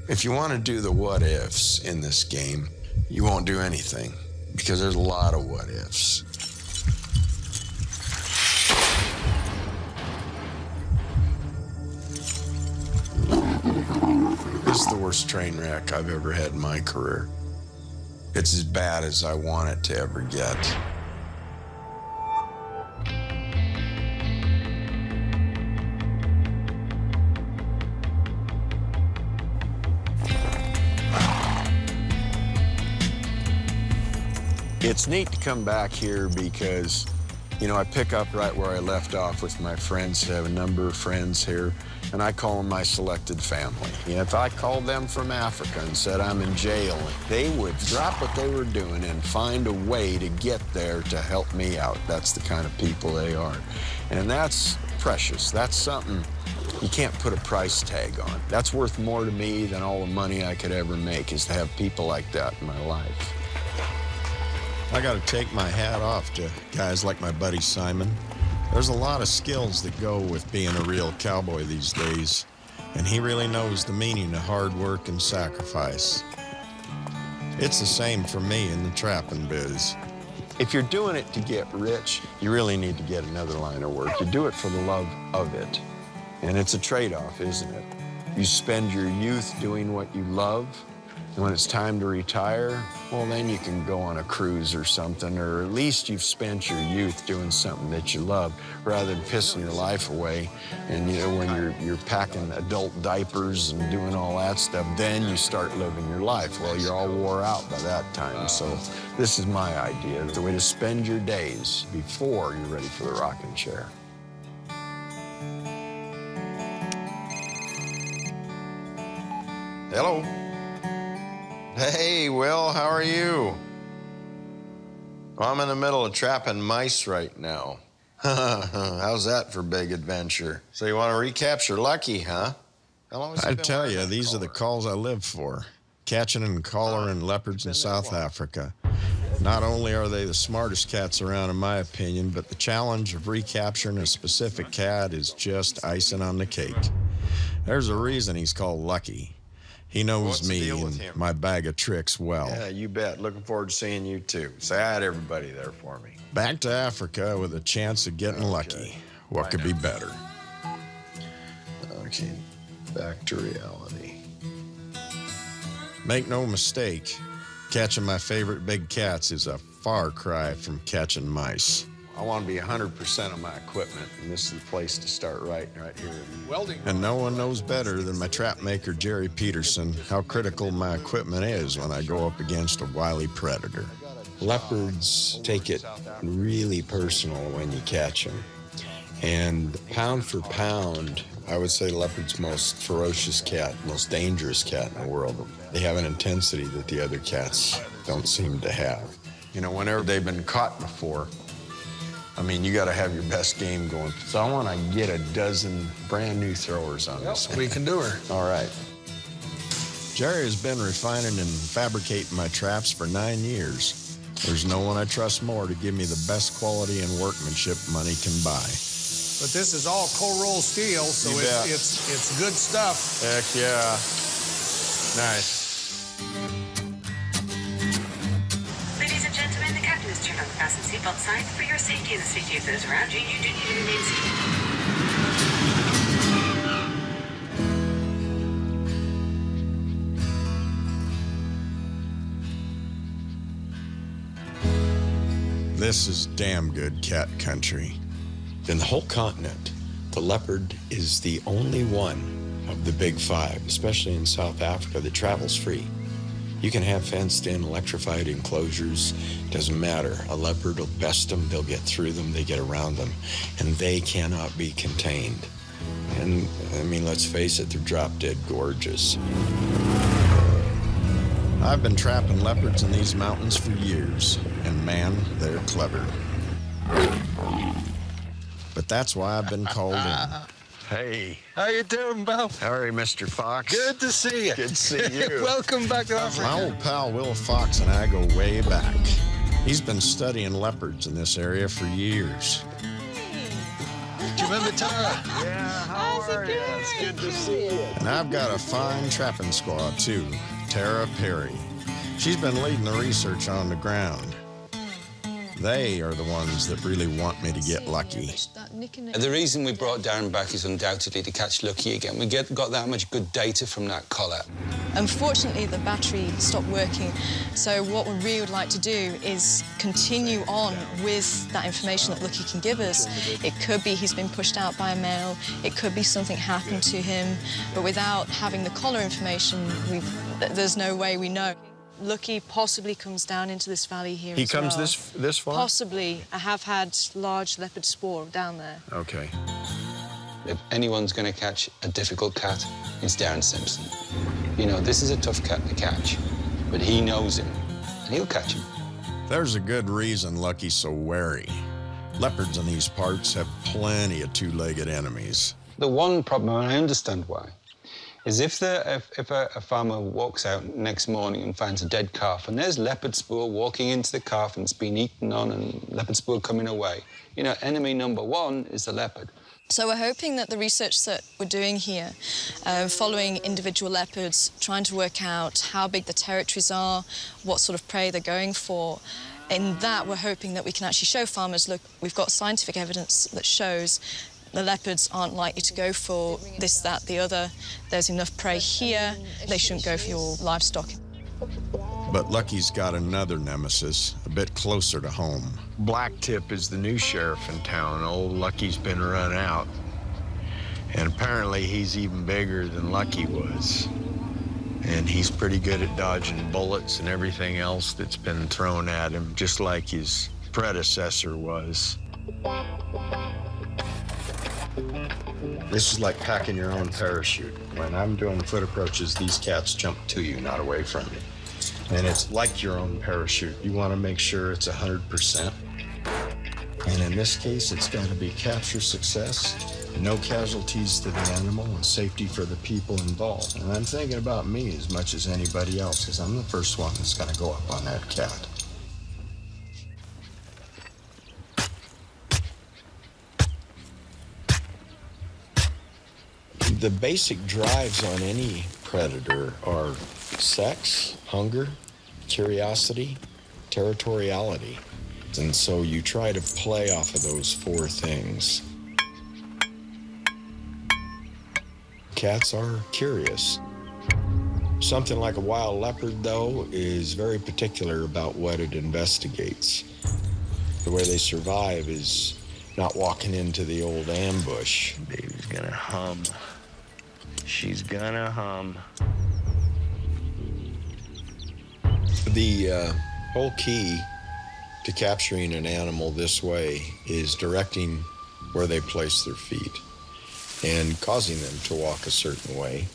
If you want to do the what ifs in this game, you won't do anything because there's a lot of what ifs. This is the worst train wreck I've ever had in my career. It's as bad as I want it to ever get. It's neat to come back here because, you know, I pick up right where I left off with my friends. I have a number of friends here, and I call them my selected family. You know, if I called them from Africa and said I'm in jail, they would drop what they were doing and find a way to get there to help me out. That's the kind of people they are. And that's precious. That's something you can't put a price tag on. That's worth more to me than all the money I could ever make, is to have people like that in my life. I got to take my hat off to guys like my buddy Simon. There's a lot of skills that go with being a real cowboy these days, and he really knows the meaning of hard work and sacrifice. It's the same for me in the trapping biz. If you're doing it to get rich, you really need to get another line of work. You do it for the love of it, and it's a trade-off, isn't it? You spend your youth doing what you love, and when it's time to retire, well, then you can go on a cruise or something, or at least you've spent your youth doing something that you love, rather than pissing your life away. And, you know, when you're packing adult diapers and doing all that stuff, then you start living your life. Well, you're all wore out by that time. So this is my idea, the way to spend your days before you're ready for the rocking chair. Hello. Hey, Will, how are you? Well, I'm in the middle of trapping mice right now. How's that for big adventure? So you want to recapture Lucky, huh? I tell you, these are the calls I live for. Catching and collaring leopards in South Africa. Not only are they the smartest cats around, in my opinion, but the challenge of recapturing a specific cat is just icing on the cake. There's a reason he's called Lucky. He knows me and my bag of tricks well. Yeah, you bet. Looking forward to seeing you, too. Say hi to everybody there for me. Back to Africa with a chance of getting lucky. What could be better? Okay, back to reality. Make no mistake, catching my favorite big cats is a far cry from catching mice. I want to be 100% of my equipment, and this is the place to start right here. Welding. And no one knows better than my trap maker, Jerry Peterson, how critical my equipment is when I go up against a wily predator. Leopards take it really personal when you catch them. And pound for pound, I would say leopard's most ferocious cat, most dangerous cat in the world. They have an intensity that the other cats don't seem to have. You know, whenever they've been caught before, I mean, you got to have your best game going. So I want to get a dozen brand new throwers on this one. We can do her. All right. Jerry has been refining and fabricating my traps for 9 years. There's no one I trust more to give me the best quality and workmanship money can buy. But this is all cold roll steel, so it's good stuff. Heck yeah. Nice. Turn on the fasten seatbelt sign. For your safety and the safety of those around you, you do need to remain seated. This is damn good cat country. In the whole continent, the leopard is the only one of the big five, especially in South Africa, that travels free. You can have fenced-in, electrified enclosures. Doesn't matter. A leopard will best them. They'll get through them. They get around them. And they cannot be contained. And, I mean, let's face it, they're drop-dead gorgeous. I've been trapping leopards in these mountains for years. And, man, they're clever. But that's why I've been called in. Hey. How you doing, Bill? How are you, Mr. Fox? Good to see you. Good to see you. Welcome back to Africa. My old pal Will Fox and I go way back. He's been studying leopards in this area for years. you remember Tara? Yeah, how are you? It's good to see you. And I've got a fine trapping squad, too, Tara Perry. She's been leading the research on the ground. They are the ones that really want me to get lucky. The reason we brought Dairen back is undoubtedly to catch Lucky again. We got that much good data from that collar. Unfortunately, the battery stopped working, so what we really would like to do is continue on with that information that Lucky can give us. It could be he's been pushed out by a male, it could be something happened to him, but without having the collar information, there's no way we know. Lucky possibly comes down into this valley here as well. He comes this far? Possibly. I have had large leopard spoor down there. Okay. If anyone's going to catch a difficult cat, it's Dairen Simpson. You know, this is a tough cat to catch, but he knows him, and he'll catch him. There's a good reason Lucky's so wary. Leopards in these parts have plenty of two-legged enemies. The one problem, and I understand why, is if a farmer walks out next morning and finds a dead calf, and there's leopard spoor walking into the calf and it's been eaten on and leopard spoor coming away, you know, enemy number one is the leopard. So we're hoping that the research that we're doing here, following individual leopards, trying to work out how big the territories are, what sort of prey they're going for, in that we're hoping that we can actually show farmers, look, we've got scientific evidence that shows the leopards aren't likely to go for this, that, the other. There's enough prey here. They shouldn't go for your livestock. But Lucky's got another nemesis, a bit closer to home. Blacktip is the new sheriff in town. Old Lucky's been run out. And apparently he's even bigger than Lucky was. And he's pretty good at dodging bullets and everything else that's been thrown at him, just like his predecessor was. This is like packing your own parachute. When I'm doing foot approaches, these cats jump to you, not away from you. And it's like your own parachute. You want to make sure it's 100%. And in this case, it's got to be capture success, no casualties to the animal, and safety for the people involved. And I'm thinking about me as much as anybody else, because I'm the first one that's going to go up on that cat. The basic drives on any predator are sex, hunger, curiosity, territoriality. And so you try to play off of those four things. Cats are curious. Something like a wild leopard, though, is very particular about what it investigates. The way they survive is not walking into the old ambush. Baby's gonna hum. She's gonna hum. The whole key to capturing an animal this way is directing where they place their feet and causing them to walk a certain way,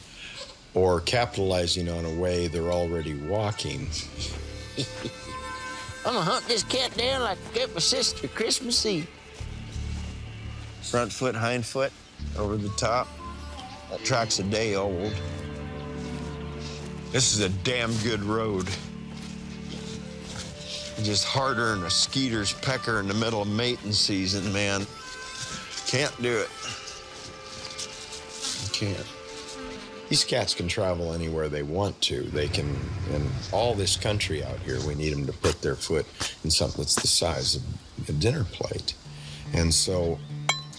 or capitalizing on a way they're already walking. I'm gonna hunt this cat down like I got my sister Christmas Eve. Front foot, hind foot, over the top. That track's a day old. This is a damn good road. Just harder than a skeeter's pecker in the middle of mating season, man. Can't do it. Can't. These cats can travel anywhere they want to. They can, in all this country out here, we need them to put their foot in something that's the size of a dinner plate. And so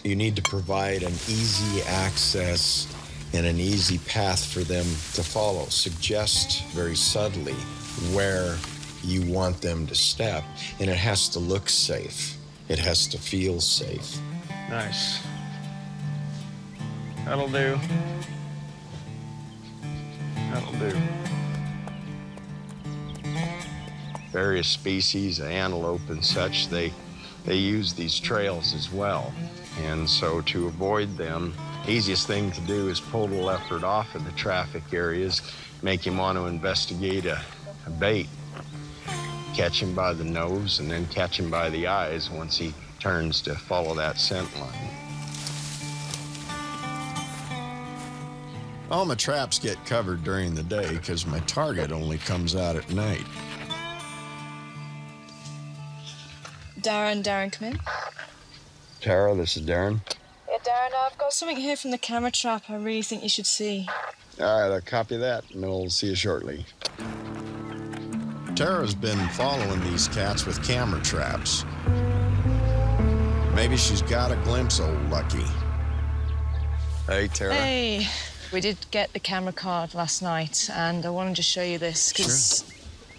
you need to provide an easy access and an easy path for them to follow. Suggest very subtly where you want them to step, and it has to look safe. It has to feel safe. Nice. That'll do. That'll do. Various species, antelope and such, they use these trails as well. And so to avoid them, easiest thing to do is pull the leopard off of the traffic areas, make him want to investigate a bait. Catch him by the nose and then catch him by the eyes once he turns to follow that scent line. All my traps get covered during the day because my target only comes out at night. Dairen, come in. Tara, this is Dairen. Yeah, Darren, I've got something here from the camera trap I really think you should see. All right, I'll copy that, and we'll see you shortly. Tara's been following these cats with camera traps. Maybe she's got a glimpse of old Lucky. Hey, Tara. Hey. We did get the camera card last night, and I wanted to show you this, because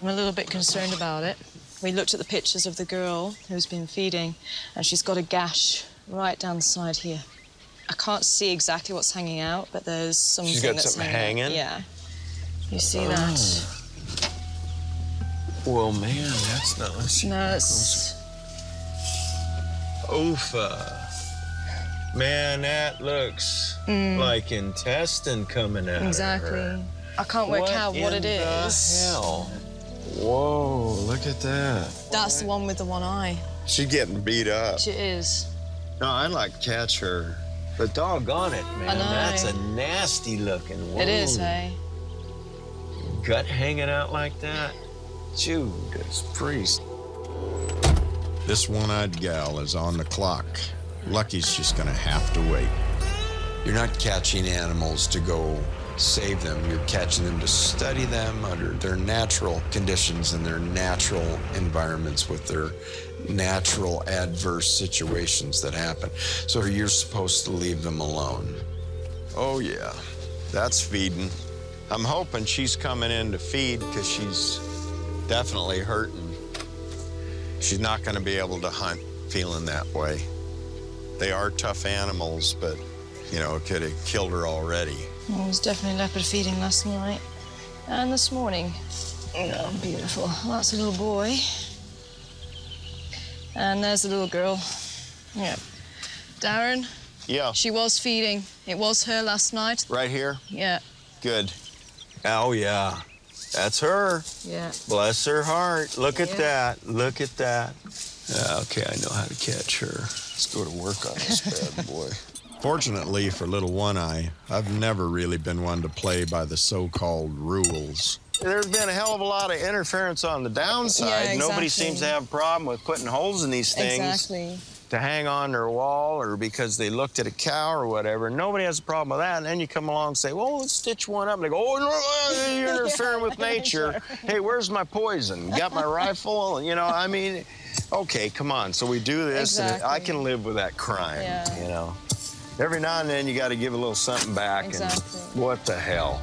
I'm a little bit concerned about it. We looked at the pictures of the girl who's been feeding, and she's got a gash right down the side here. I can't see exactly what's hanging out, but there's something She's got that's something hanging. hanging? Yeah. You see that? Well, man, that's not... No, it's... Oofa. Man, that looks like intestine coming out Exactly. of her. I can't work out what it is. What the hell? Whoa, look at that. That's the one with the one eye. She's getting beat up. She is. No, I'd like to catch her. But doggone it, man. I know. That's a nasty looking one. It is, hey? Gut hanging out like that. Judas Priest. This one-eyed gal is on the clock. Lucky's just gonna have to wait. You're not catching animals to go save them. You're catching them to study them under their natural conditions and their natural environments with their natural adverse situations that happen. So you're supposed to leave them alone. Oh, yeah, that's feeding. I'm hoping she's coming in to feed because she's definitely hurting. She's not going to be able to hunt feeling that way. They are tough animals, but, you know, it could have killed her already. Well, it was definitely leopard feeding last night. And this morning. Oh, beautiful. Well, that's a little boy. And there's the little girl. Yeah. Darren? Yeah. She was feeding. It was her last night. Right here? Yeah. Good. Oh, yeah. That's her. Yeah. Bless her heart. Look at Yeah. that. Look at that. Okay, I know how to catch her. Let's go to work on this bad boy. Fortunately for little One Eye, I've never really been one to play by the so-called rules. There's been a hell of a lot of interference on the downside. Yeah, exactly. Nobody seems to have a problem with putting holes in these things Exactly. to hang on their wall or because they looked at a cow or whatever. Nobody has a problem with that. And then you come along and say, well, let's stitch one up. And they go, oh, no, you're interfering with nature. Hey, where's my poison? Got my rifle? You know, I mean, okay, come on. So we do this, and I can live with that crime, you know. Every now and then you got to give a little something back. Exactly. And what the hell?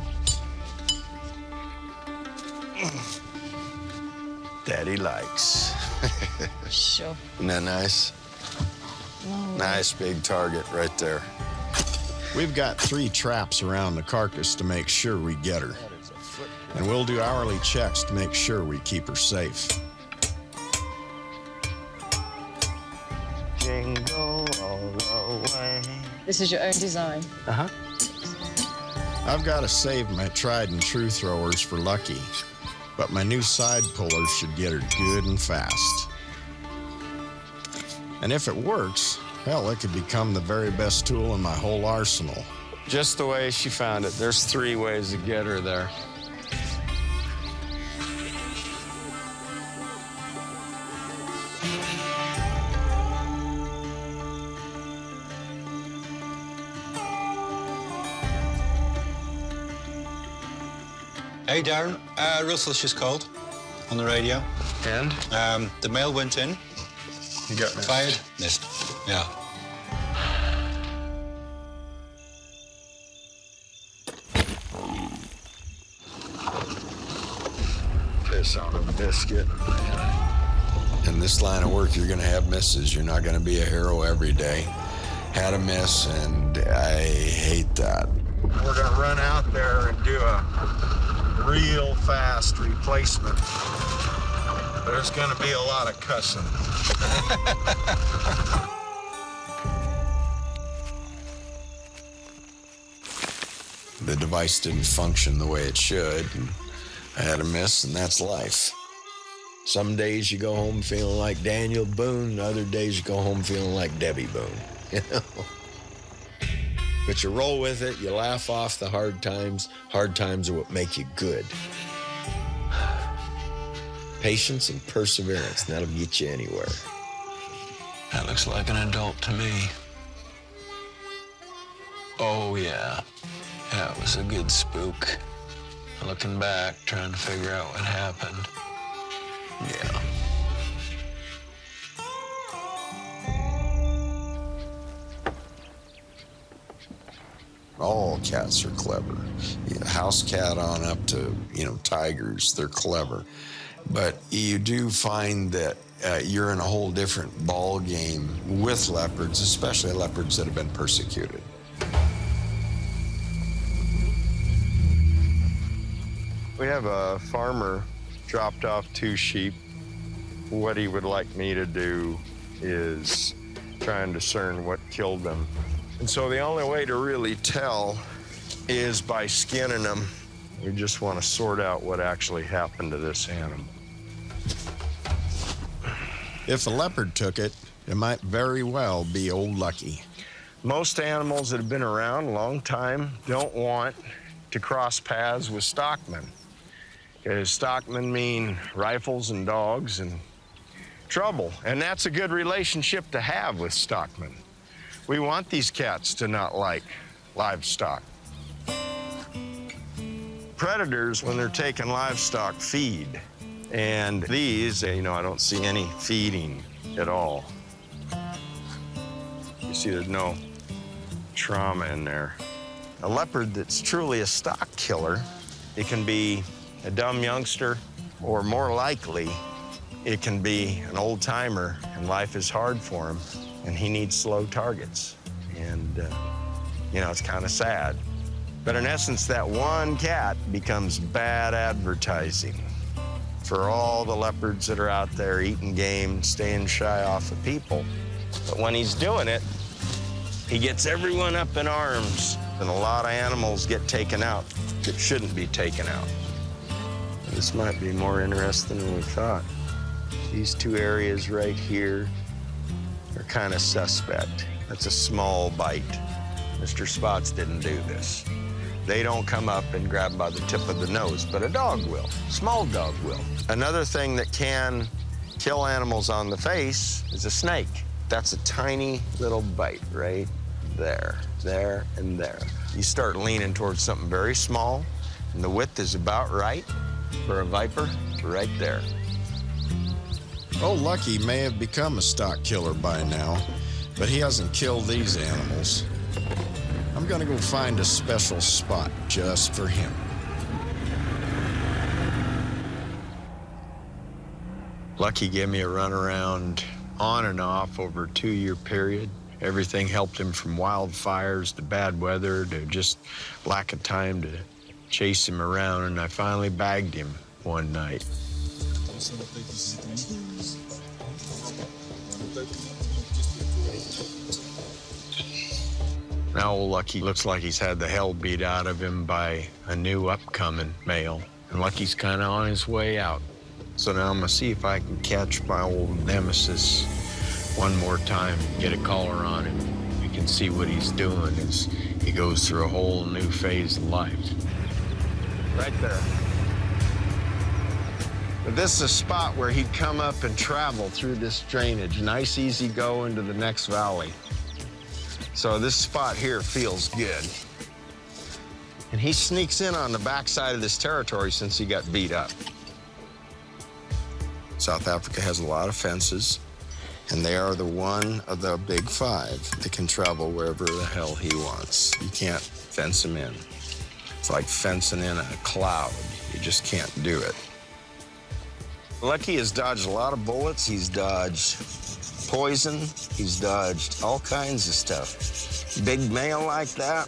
Daddy likes. Sure. Isn't that nice? Oh, Nice big target right there. We've got 3 traps around the carcass to make sure we get her. And we'll do hourly checks to make sure we keep her safe. Jingle all the way. This is your own design. Uh-huh. I've got to save my tried and true throwers for Lucky, but my new side pullers should get her good and fast. And if it works, hell, it could become the very best tool in my whole arsenal. Just the way she found it. There's 3 ways to get her there. Hey, Darren. Russell's just called on the radio. And? The mail went in. You got missed. Fired. Missed. Yeah. Piss on a biscuit. In this line of work, you're going to have misses. You're not going to be a hero every day. Had a miss, and I hate that. We're going to run out there and do a real fast replacement. There's going to be a lot of cussing. The device didn't function the way it should. And I had a miss, and that's life. Some days you go home feeling like Daniel Boone, other days you go home feeling like Debbie Boone, you know? But you roll with it, you laugh off the hard times. Hard times are what make you good. Patience and perseverance, and that'll get you anywhere. That looks like an adult to me. Oh, yeah. That was a good spook. Looking back, trying to figure out what happened. Yeah. All cats are clever. House cat on up to, tigers, they're clever. But you do find that you're in a whole different ball game with leopards, especially leopards that have been persecuted. We have a farmer dropped off 2 sheep. What he would like me to do is try and discern what killed them. And so the only way to really tell is by skinning them. We just want to sort out what actually happened to this animal. If a leopard took it, it might very well be old Lucky. Most animals that have been around a long time don't want to cross paths with stockmen, because stockmen mean rifles and dogs and trouble. And that's a good relationship to have with stockmen. We want these cats to not like livestock. Predators, when they're taking livestock, feed. And these, I don't see any feeding at all. You see there's no trauma in there. A leopard that's truly a stock killer, it can be a dumb youngster, or more likely, it can be an old timer and life is hard for him and he needs slow targets. And, it's kind of sad. But in essence, that one cat becomes bad advertising for all the leopards that are out there eating game, staying shy off of people. But when he's doing it, he gets everyone up in arms, and a lot of animals get taken out that shouldn't be taken out. This might be more interesting than we thought. These 2 areas right here are kind of suspect. That's a small bite. Mr. Spots didn't do this. They don't come up and grab by the tip of the nose, but a dog will. Small dog will. Another thing that can kill animals on the face is a snake. That's a tiny little bite right there, and there. You start leaning towards something very small, and the width is about right for a viper, right there. Old Lucky may have become a stock killer by now, but he hasn't killed these animals. I'm gonna go find a special spot just for him. Lucky gave me a runaround on and off over a 2-year period. Everything helped him from wildfires to bad weather to just lack of time to chase him around, and I finally bagged him one night. Now old Lucky looks like he's had the hell beat out of him by a new upcoming male, and Lucky's kind of on his way out. So now I'm gonna see if I can catch my old nemesis one more time, get a collar on him. We can see what he's doing as he goes through a whole new phase of life. Right there. But this is a spot where he'd come up and travel through this drainage. Nice, easy go into the next valley. So this spot here feels good. And he sneaks in on the backside of this territory since he got beat up. South Africa has a lot of fences, and they are the one of the big 5 that can travel wherever the hell he wants. You can't fence him in. It's like fencing in a cloud. You just can't do it. Lucky has dodged a lot of bullets. He's dodged poison. He's dodged all kinds of stuff. Big male like that,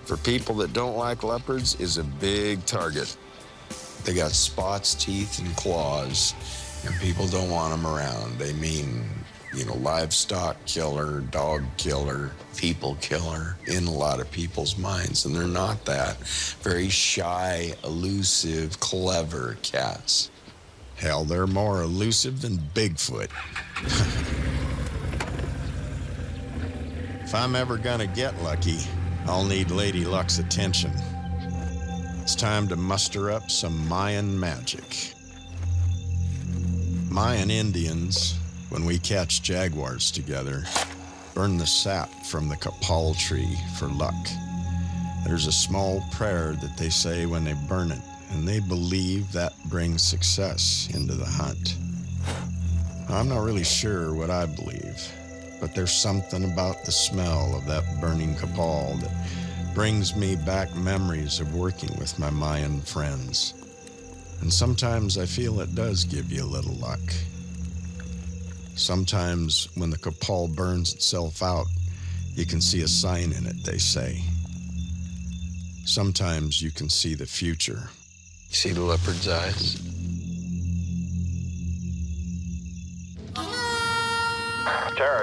for people that don't like leopards, is a big target. They got spots, teeth, and claws, and people don't want them around. They mean, livestock killer, dog killer, people killer in a lot of people's minds, and they're not that. Very shy, elusive, clever cats. Hell, they're more elusive than Bigfoot. If I'm ever gonna get Lucky, I'll need Lady Luck's attention. It's time to muster up some Mayan magic. Mayan Indians, when we catch jaguars together, burn the sap from the kapal tree for luck. There's a small prayer that they say when they burn it, and they believe that brings success into the hunt. I'm not really sure what I believe, but there's something about the smell of that burning kapal that brings me back memories of working with my Mayan friends. And sometimes I feel it does give you a little luck. Sometimes when the kapal burns itself out, you can see a sign in it, they say. Sometimes you can see the future. You see the leopard's eyes?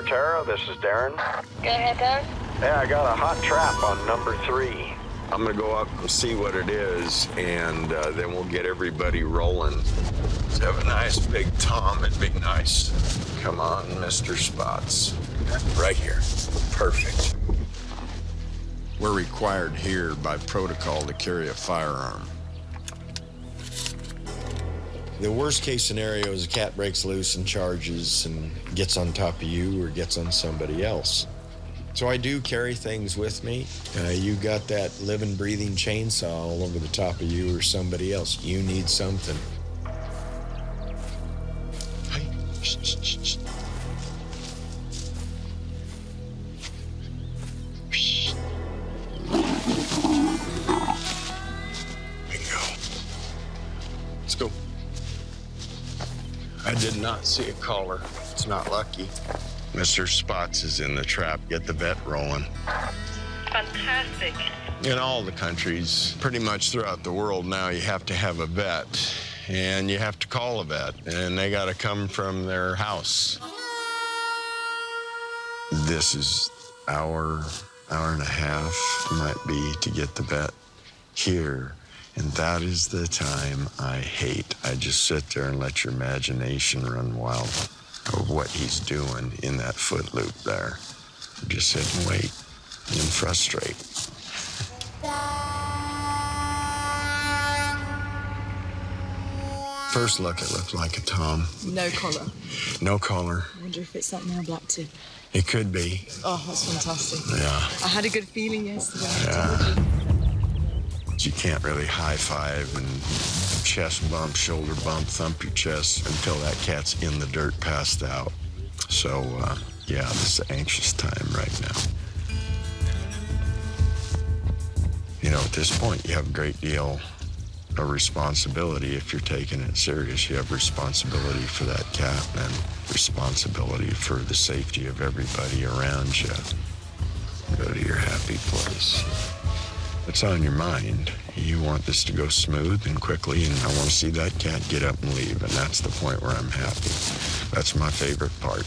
Tara, this is Dairen. Go ahead, Dairen. Yeah, I got a hot trap on number 3. I'm gonna go up and see what it is, and then we'll get everybody rolling. Let's have a nice big tom, it'd be nice. Come on, Mr. Spots. Right here. Perfect. We're required here by protocol to carry a firearm. The worst case scenario is a cat breaks loose and charges and gets on top of you or gets on somebody else. So I do carry things with me. You got that living, breathing chainsaw all over the top of you or somebody else. You need something. Hey, shh, shh, shh, shh. Bingo. Let's go. I did not see a caller. It's not lucky. Mr. Spots is in the trap. Get the vet rolling. Fantastic. In all the countries, pretty much throughout the world now, you have to have a vet, and you have to call a vet, and they got to come from their house. This is hour and a half might be to get the vet here, and that is the time I hate. I just sit there and let your imagination run wild of what he's doing in that foot loop there. Just sit and wait and frustrate. First look, it looked like a tom. No collar. No collar. I wonder if it's that male black tip. It could be. Oh, that's fantastic. Yeah. I had a good feeling yesterday. Yeah. You can't really high five and chest bump, shoulder bump, thump your chest until that cat's in the dirt, passed out. So, yeah, this is an anxious time right now. You know, at this point, you have a great deal of responsibility. If you're taking it serious, you have responsibility for that cat and responsibility for the safety of everybody around you. Go to your happy place. What's on your mind? You want this to go smooth and quickly, and I want to see that cat get up and leave, and that's the point where I'm happy. That's my favorite part.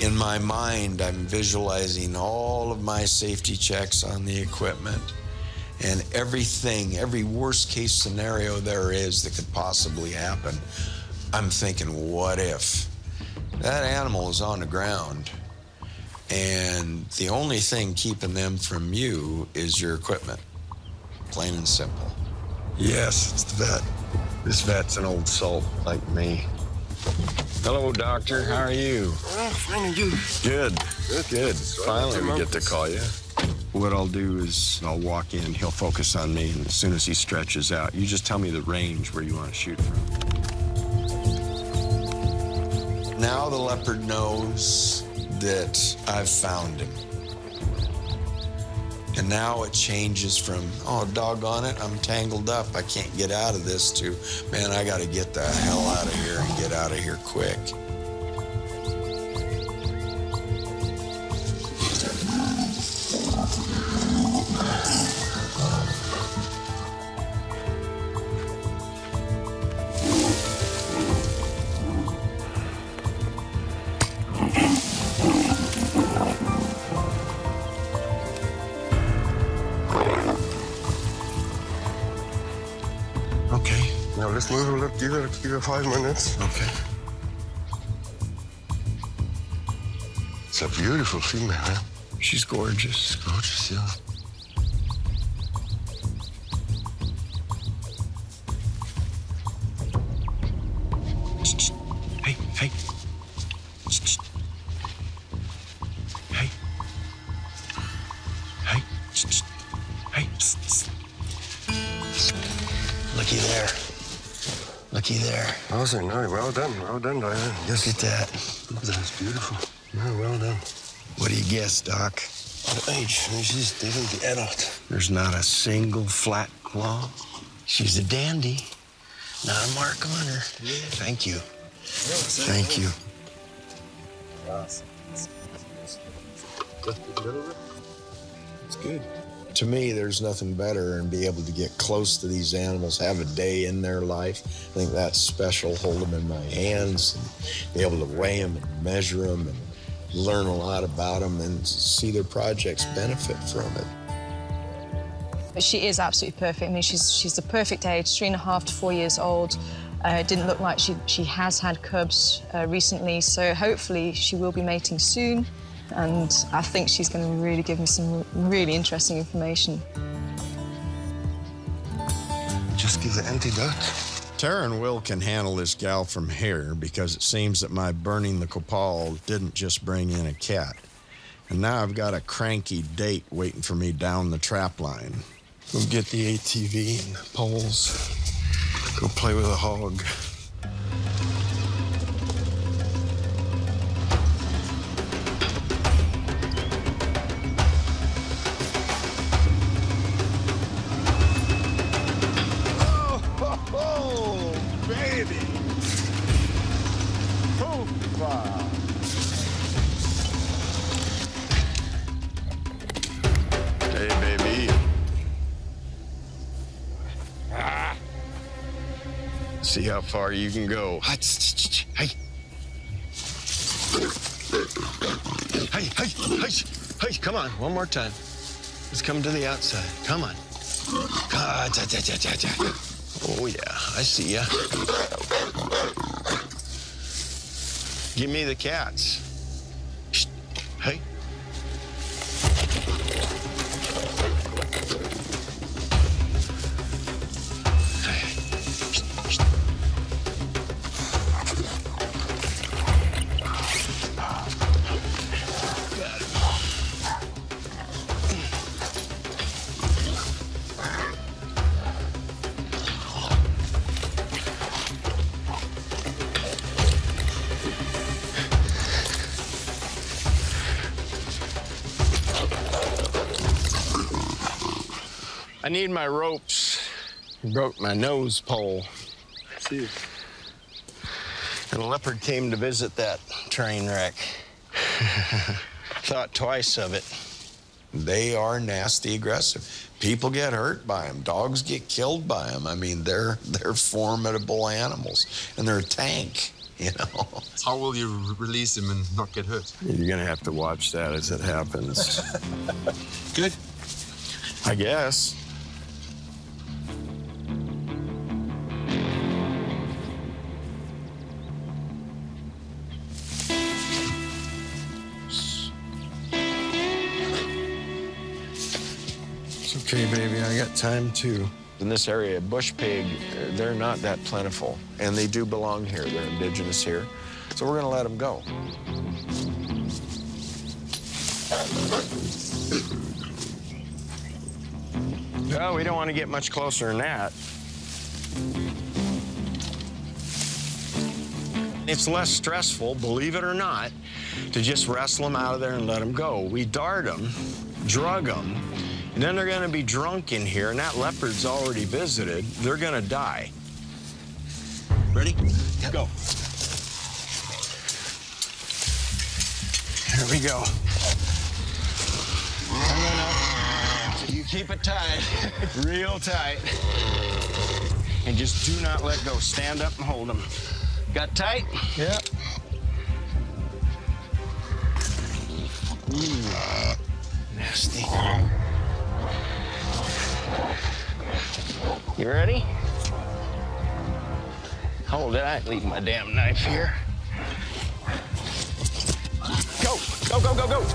In my mind, I'm visualizing all of my safety checks on the equipment and everything, every worst case scenario there is that could possibly happen. I'm thinking, what if? That animal is on the ground, and the only thing keeping them from you is your equipment. Plain and simple. Yes, it's the vet. This vet's an old salt like me. Hello, doctor. How are you? Fine, and you? Good. Good. Finally, we get to call you. What I'll do is I'll walk in, he'll focus on me, and as soon as he stretches out, you just tell me the range where you want to shoot from. Now the leopard knows that I've found him. And now it changes from, oh, doggone it, I'm tangled up, I can't get out of this, to, man, I got to get the hell out of here and get out of here quick. Okay. Now let's move a little, give it 5 minutes. Okay. It's a beautiful female, huh? She's gorgeous. Gorgeous, yeah. Hey, hey. Looky there. Looky there. Oh, so nice. Well done, Dairen. Yes. Look at that. That's beautiful. Oh, well done. What do you guess, Doc? The age, she's definitely adult. There's not a single flat claw. She's a dandy. Not a mark on her. Thank you. Thank you. It's good. To me, there's nothing better than be able to get close to these animals, have a day in their life. I think that's special, hold them in my hands and be able to weigh them and measure them and learn a lot about them and see their projects benefit from it. But she is absolutely perfect. I mean, she's the perfect age, 3.5 to 4 years old. It didn't look like she has had cubs recently, so hopefully she will be mating soon. And I think she's going to really give me some really interesting information. Just give the antidote. Tara and Will can handle this gal from here because it seems that my burning the copal didn't just bring in a cat. And now I've got a cranky date waiting for me down the trap line. Go get the ATV and the poles. Go play with a hog. Oh, baby! Hoopa! Hey, baby. See how far you can go. Hey. Hey, come on, one more time. Let's come to the outside. Come on. Oh, yeah, I see ya. Give me the cats. Hey. I need my ropes. Broke my nose pole. I see. And a leopard came to visit that train wreck. Thought twice of it. They are nasty aggressive. People get hurt by them. Dogs get killed by them. I mean, they're formidable animals, and they're a tank, you know. How will you release him and not get hurt? You're gonna have to watch that as it happens. Good. I guess. It's okay, baby. I got time, too. In this area, bush pig, they're not that plentiful. And they do belong here. They're indigenous here. So we're going to let them go. Well, we don't want to get much closer than that. It's less stressful, believe it or not, to just wrestle them out of there and let them go. We dart them, drug them, and then they're going to be drunk in here, and that leopard's already visited. They're going to die. Ready? Yep. Go. Here we go. No. You keep it tight, real tight. And just do not let go. Stand up and hold them. Got tight? Yep. Nasty. You ready? Hold it. I leave my damn knife here. Go, go, go, go, go.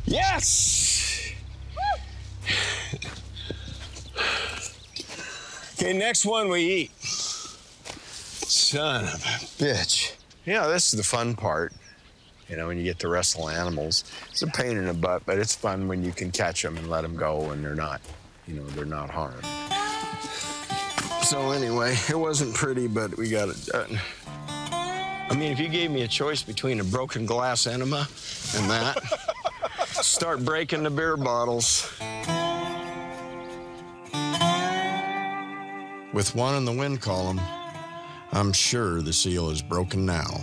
Yes! Okay, next one we eat. Son of a bitch. Yeah, this is the fun part. You know, when you get to wrestle animals, it's a pain in the butt, but it's fun when you can catch them and let them go and they're not, you know, they're not harmed. So anyway, it wasn't pretty, but we got it done. I mean, if you gave me a choice between a broken glass enema and that, start breaking the beer bottles. With one in the wind column, I'm sure the seal is broken now.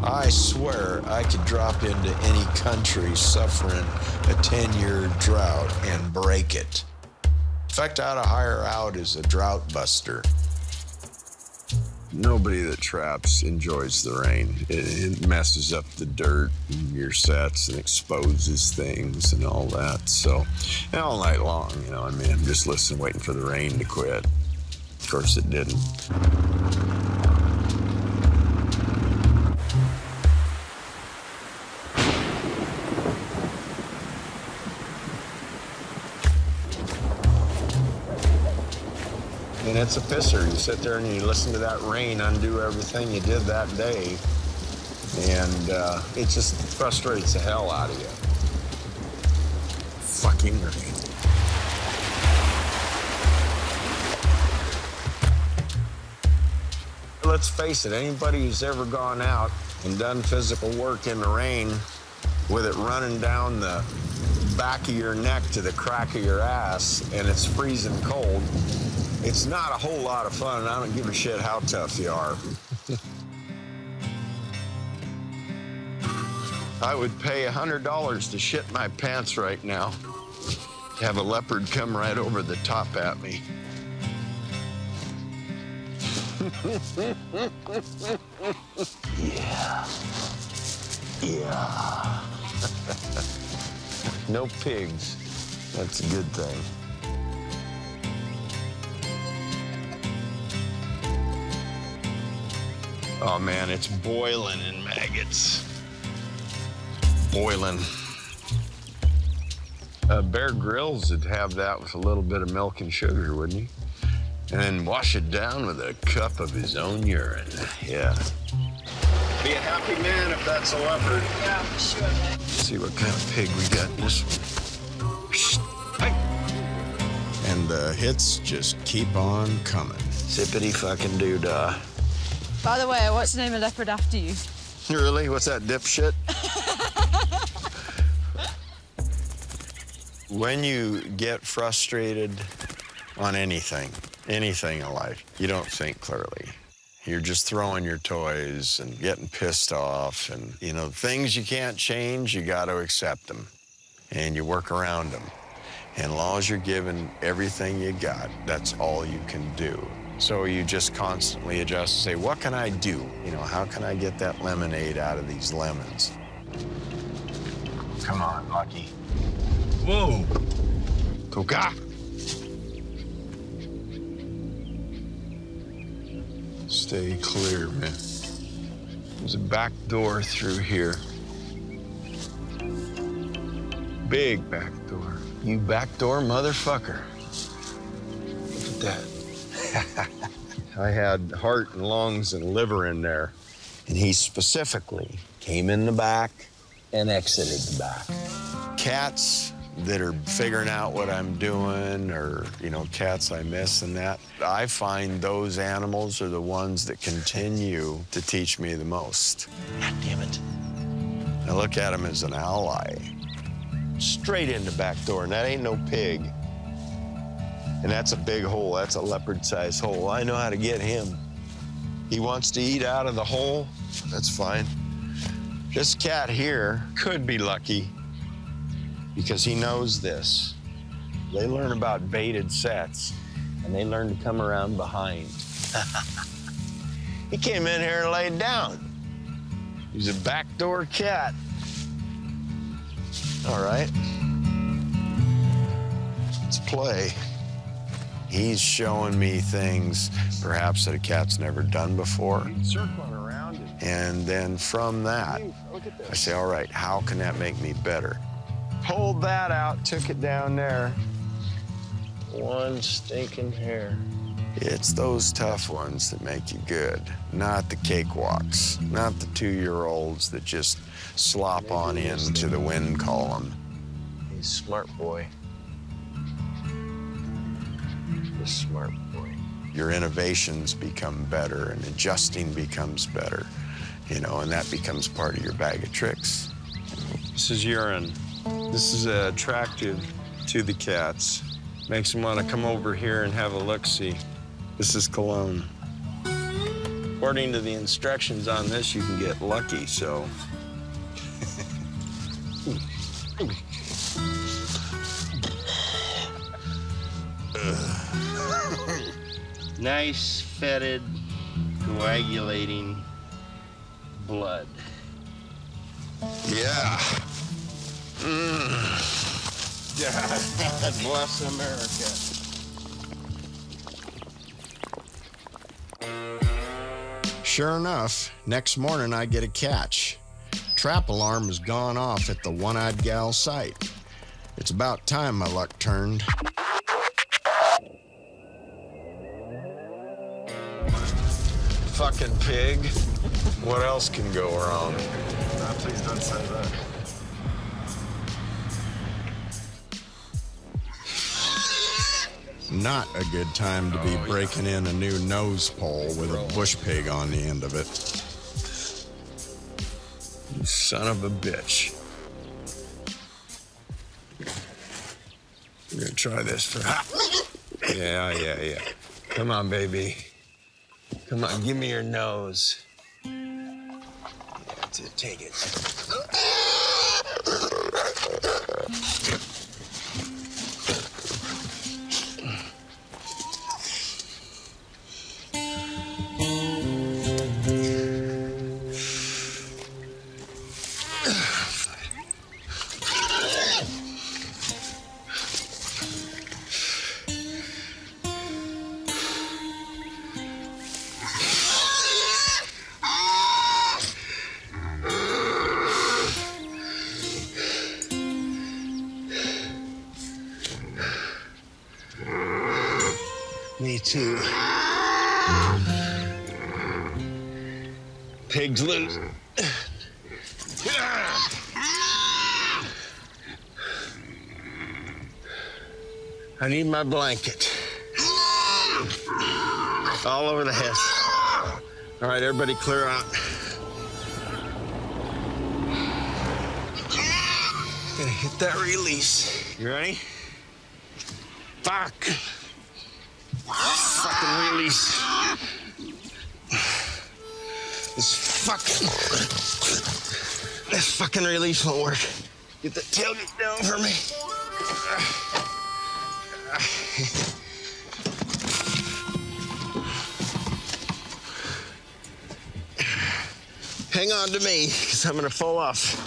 I swear I could drop into any country suffering a 10-year drought and break it. In fact, I ought to hire out as a drought buster. Nobody that traps enjoys the rain. It messes up the dirt in your sets and exposes things and all that. So, and all night long, you know, I mean, I'm just listening, waiting for the rain to quit. Of course, it didn't. And it's a pisser. You sit there and you listen to that rain undo everything you did that day, and it just frustrates the hell out of you. Fucking rain. Let's face it, anybody who's ever gone out and done physical work in the rain with it running down the back of your neck to the crack of your ass and it's freezing cold, it's not a whole lot of fun, and I don't give a shit how tough you are. I would pay $100 to shit my pants right now, to have a leopard come right over the top at me. Yeah. Yeah. No pigs. That's a good thing. Oh man, it's boiling in maggots. Boiling. Bear Grylls would have that with a little bit of milk and sugar, wouldn't he? And then wash it down with a cup of his own urine. Yeah. Be a happy man if that's a leopard. Yeah, for sure, mate. Let's see what kind of pig we got in this one. And the hits just keep on coming. Zippity fucking doo-dah. By the way, what's the name of leopard after you? Really? What's that, dipshit? When you get frustrated on anything in life, you don't think clearly. You're just throwing your toys and getting pissed off, and, you know, things you can't change, you got to accept them, and you work around them. And as long as you're giving everything you got, that's all you can do. So you just constantly adjust and say, what can I do? You know, how can I get that lemonade out of these lemons? Come on, Lucky. Whoa. Coca. Stay clear, man. There's a back door through here. Big back door. You backdoor motherfucker. Look at that. I had heart and lungs and liver in there. And he specifically came in the back and exited the back. Cats that are figuring out what I'm doing, or, you know, cats I miss and that, I find those animals are the ones that continue to teach me the most. God damn it. I look at them as an ally. Straight in the back door, and that ain't no pig. And that's a big hole. That's a leopard-sized hole. I know how to get him. He wants to eat out of the hole. That's fine. This cat here could be lucky because he knows this. They learn about baited sets, and they learn to come around behind. He came in here and laid down. He's a backdoor cat. All right. Let's play. He's showing me things perhaps that a cat's never done before. Circling around it. And then from that, I say, all right, how can that make me better? Pulled that out, took it down there, one stinking hair. It's those tough ones that make you good, not the cakewalks, not the 2-year-olds that just slop on into the win column. He's a smart boy. He's a smart boy. Your innovations become better and adjusting becomes better, you know, and that becomes part of your bag of tricks. This is urine. This is attractive to the cats. Makes them want to come over here and have a look-see. This is cologne. According to the instructions on this, you can get lucky, so. Nice, fetid, coagulating blood. Yeah. God bless America. Sure enough, next morning I get a catch. Trap alarm has gone off at the one-eyed gal site. It's about time my luck turned. Fucking pig. What else can go wrong? Please don't say that. Not a good time to be breaking in a new nose pole with a bush pig on the end of it. You son of a bitch. We're gonna try this for... Yeah. Come on, baby. Come on, give me your nose. That's it, take it. Me too. Pig's loose. I need my blanket. All over the head. All right, everybody clear out. Gonna hit that release. You ready? Fuck. Fucking release. This fucking release won't work. Get the tailgate down for me. Hang on to me, because I'm gonna fall off.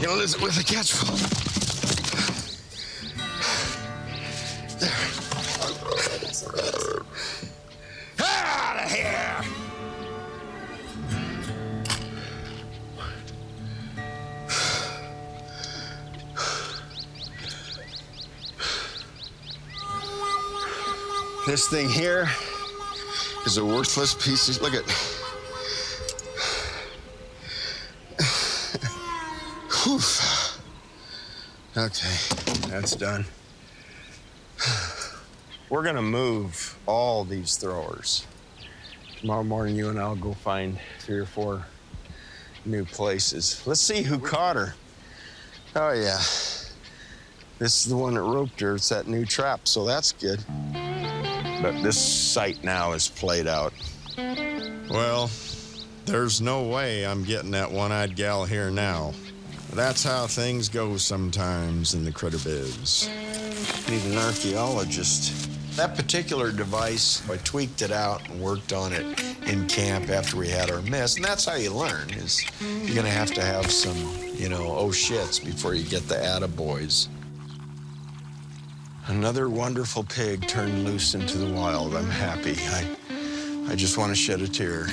You'll lose it with a catchful. Out of here! This thing here is a worthless piece of... Look at... Whew. Okay, that's done. We're gonna move all these throwers. Tomorrow morning, you and I'll go find 3 or 4 new places. Let's see who caught her. Oh, yeah. This is the one that roped her. It's that new trap, so that's good. But this site now is played out. Well, there's no way I'm getting that one-eyed gal here now. That's how things go sometimes in the critter biz. Need an archaeologist. That particular device, I tweaked it out and worked on it in camp after we had our miss, and that's how you learn, is you're gonna have to have some, you know, oh shits before you get the attaboys. Another wonderful pig turned loose into the wild. I'm happy. I just want to shed a tear.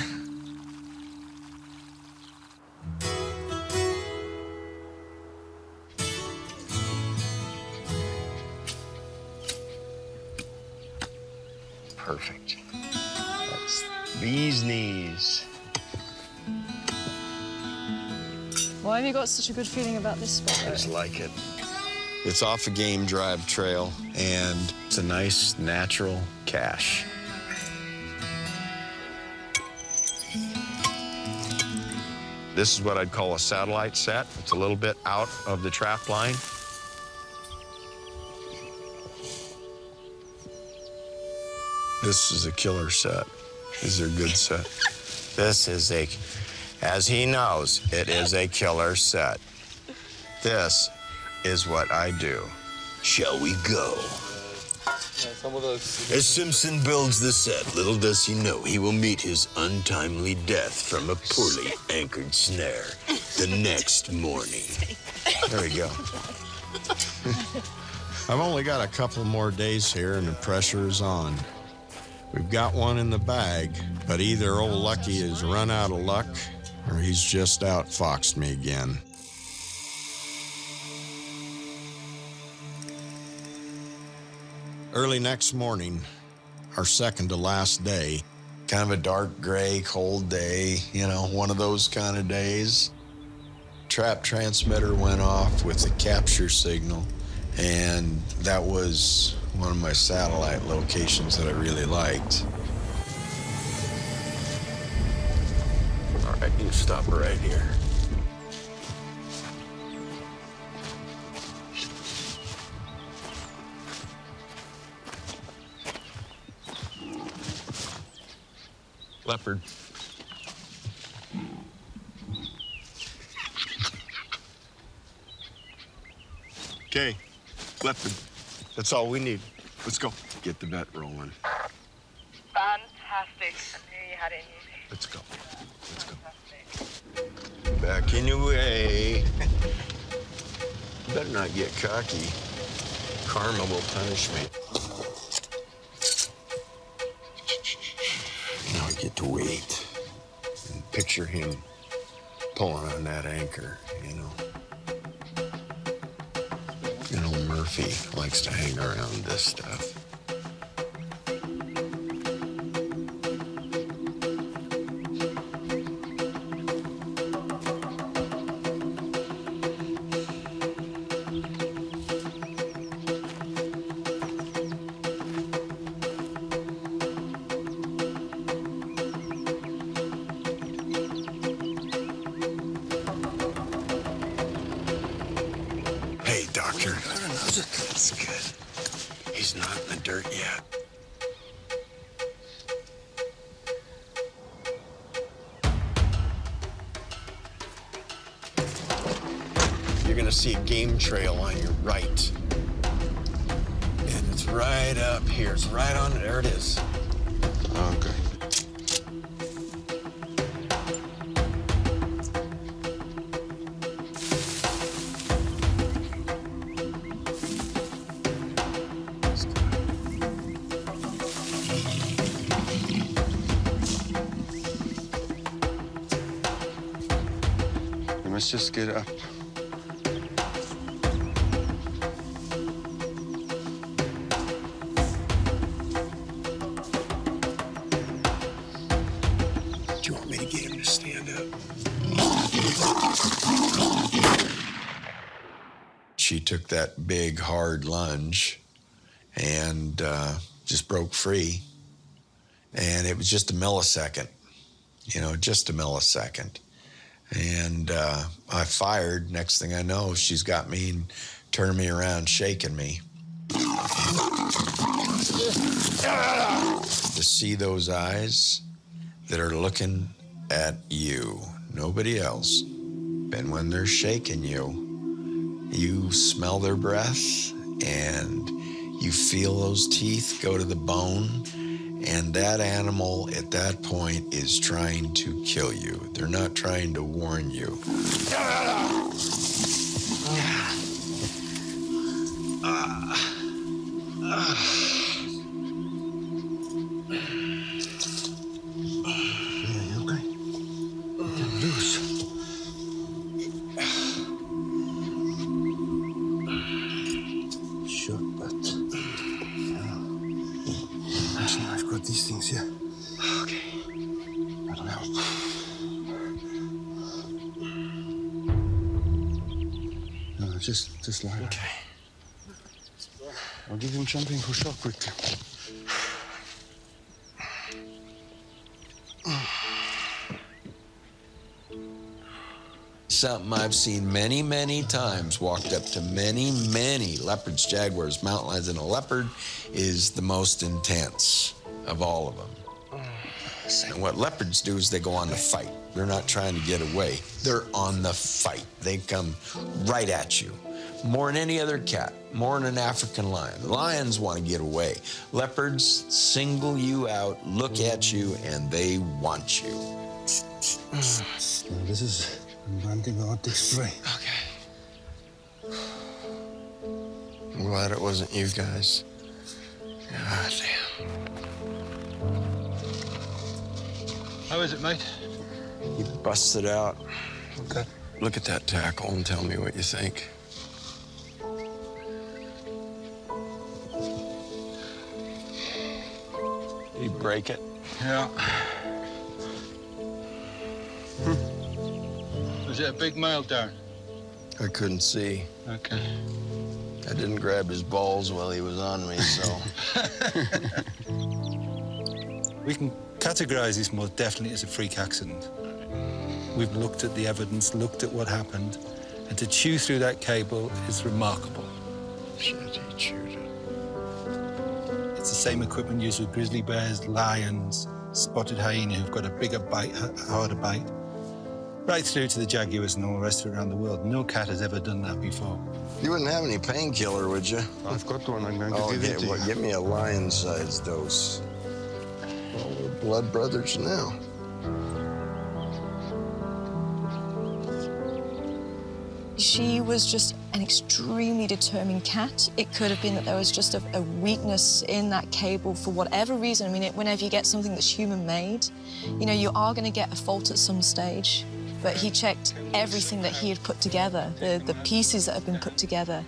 Perfect. That's bee's knees. Why have you got such a good feeling about this spot? I just like it. It's off a game drive trail, and it's a nice, natural cache. This is what I'd call a satellite set. It's a little bit out of the trap line. This is a killer set. These are good set. This is a, as he knows, it is a killer set. This is what I do. Shall we go? As Simpson builds the set, little does he know he will meet his untimely death from a poorly anchored snare the next morning. There we go. I've only got a couple more days here and the pressure is on. We've got one in the bag, but either old Lucky has run out of luck or he's just outfoxed me again. Early next morning, our second to last day, kind of a dark gray, cold day, you know, one of those kind of days. Trap transmitter went off with a capture signal, and that was one of my satellite locations that I really liked. All right, you stop right here. Leopard. Okay, Leopard. That's all we need. Let's go. Get the bet rolling. Fantastic. I knew you had it in you. Let's go. Let's go. Back in your way. Better not get cocky. Karma will punish me. Now I get to wait and picture him pulling on that anchor, you know. You know, Murphy likes to hang around this stuff. Doctor. That's good. He's not in the dirt yet. You're gonna see a game trail on your right. And it's right up here. It's right on, there it is. Okay. Let's just get up. Do you want me to get him to stand up? She took that big, hard lunge and just broke free. And it was just a millisecond, you know, just a millisecond. And I fired. Next thing I know, she's got me and turned me around, shaking me. To see those eyes that are looking at you, nobody else. And when they're shaking you, you smell their breath and You feel those teeth go to the bone, and that animal at that point is trying to kill you. They're not trying to warn you. These things here. Okay. That'll help. No, just lie. Okay. I'll give him something for shock quickly. Something I've seen many, many times, walked up to many, many leopards, jaguars, mountain lions, and a leopard is the most intense of all of them. And what leopards do is they go on the fight. They're not trying to get away. They're on the fight. They come right at you. More than any other cat, more than an African lion. Lions want to get away. Leopards single you out, look at you, and they want you. Now, this is antibiotic spray. Okay. I'm glad it wasn't you guys. God damn. How is it, mate? You busted out. Okay. Look at that tackle and tell me what you think. Did you break it? Yeah. Was it a big male, Dairen? I couldn't see. Okay. I didn't grab his balls while he was on me, so. We can categorize this most definitely as a freak accident. We've looked at the evidence, looked at what happened, and to chew through that cable is remarkable. Shit, he chewed it. It's the same equipment used with grizzly bears, lions, spotted hyena who've got a bigger bite, a harder bite, right through to the jaguars and all the rest of it around the world. No cat has ever done that before. You wouldn't have any painkiller, would you? I've got one. I'm going to give it to you. Give me a lion-sized dose. Well, we're blood brothers now. She was just an extremely determined cat. It could have been that there was just a weakness in that cable for whatever reason. I mean, whenever you get something that's human-made, you know, you are going to get a fault at some stage. But he checked everything that he had put together, the pieces that had been put together,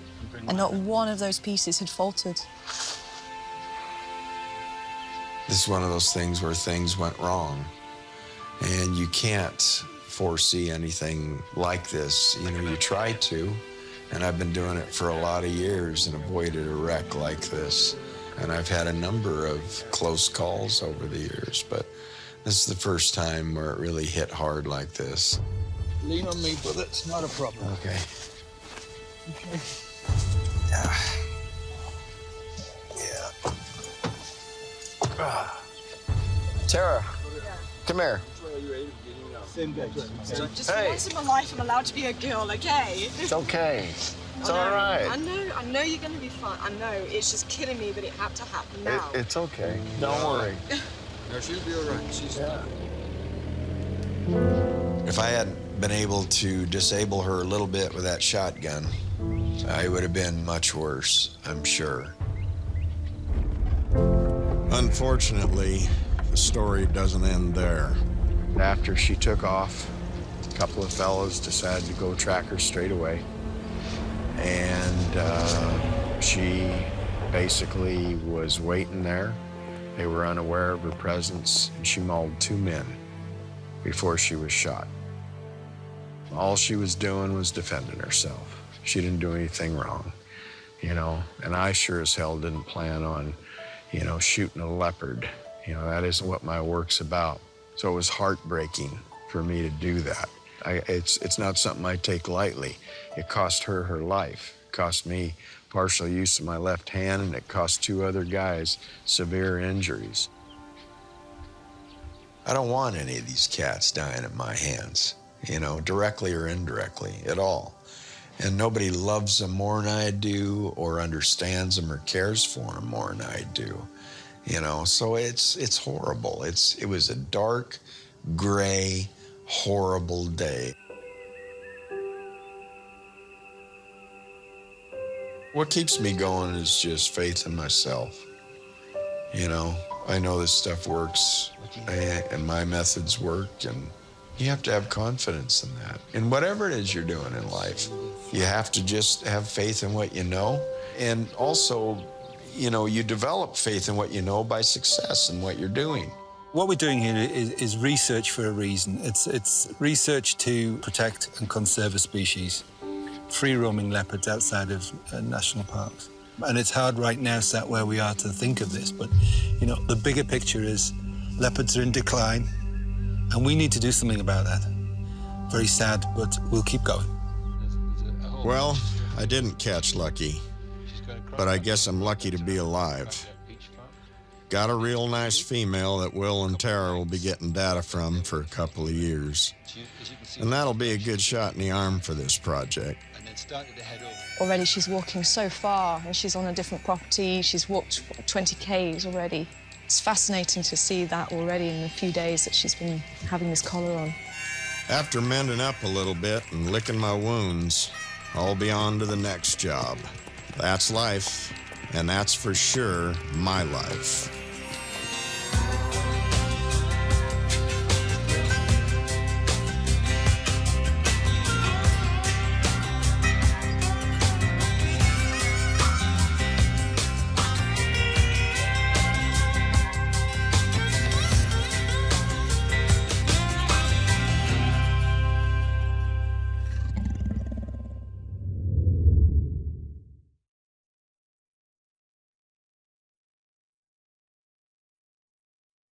and not one of those pieces had faltered. This is one of those things where things went wrong, and you can't foresee anything like this. You know, you try to, and I've been doing it for a lot of years and avoided a wreck like this. And I've had a number of close calls over the years, but this is the first time where it really hit hard like this. Lean on me, brother. It's not a problem. Okay. Okay. Yeah. Yeah. Tara, come here. Just for once in my life, I'm allowed to be a girl, okay? It's okay. It's all right. I know you're going to be fine. I know. It's just killing me that it had to happen now. It's okay. Don't worry. No, she'll be all right. She's fine. If I hadn't been able to disable her a little bit with that shotgun, I would have been much worse, I'm sure. Unfortunately, the story doesn't end there. After she took off, a couple of fellows decided to go track her straight away. And she basically was waiting there. They were unaware of her presence, and she mauled 2 men before she was shot. All she was doing was defending herself. She didn't do anything wrong, you know, and I sure as hell didn't plan on, you know, shooting a leopard. You know, that isn't what my work's about. So it was heartbreaking for me to do that. It's not something I take lightly. It cost her her life. It cost me partial use of my left hand, and it cost 2 other guys severe injuries. I don't want any of these cats dying at my hands, you know, directly or indirectly at all. And nobody loves them more than I do, or understands them, or cares for them more than I do. You know, so it's horrible. It was a dark, gray, horrible day. What keeps me going is just faith in myself. You know, I know this stuff works, and my methods work, and you have to have confidence in that. And whatever it is you're doing in life, you have to just have faith in what you know. And also, you know, you develop faith in what you know by success in what you're doing. What we're doing here is research for a reason. It's research to protect and conserve a species, free-roaming leopards outside of national parks. And it's hard right now, sat where we are, to think of this, but, you know, the bigger picture is leopards are in decline, and we need to do something about that. Very sad, but we'll keep going. Well, I didn't catch Lucky, but I guess I'm lucky to be alive. Got a real nice female that Will and Tara will be getting data from for a couple of years. And that'll be a good shot in the arm for this project. Already she's walking so far, and she's on a different property. She's walked 20 Ks already. It's fascinating to see that already in the few days that she's been having this collar on. After mending up a little bit and licking my wounds, I'll be on to the next job. That's life, and that's for sure my life.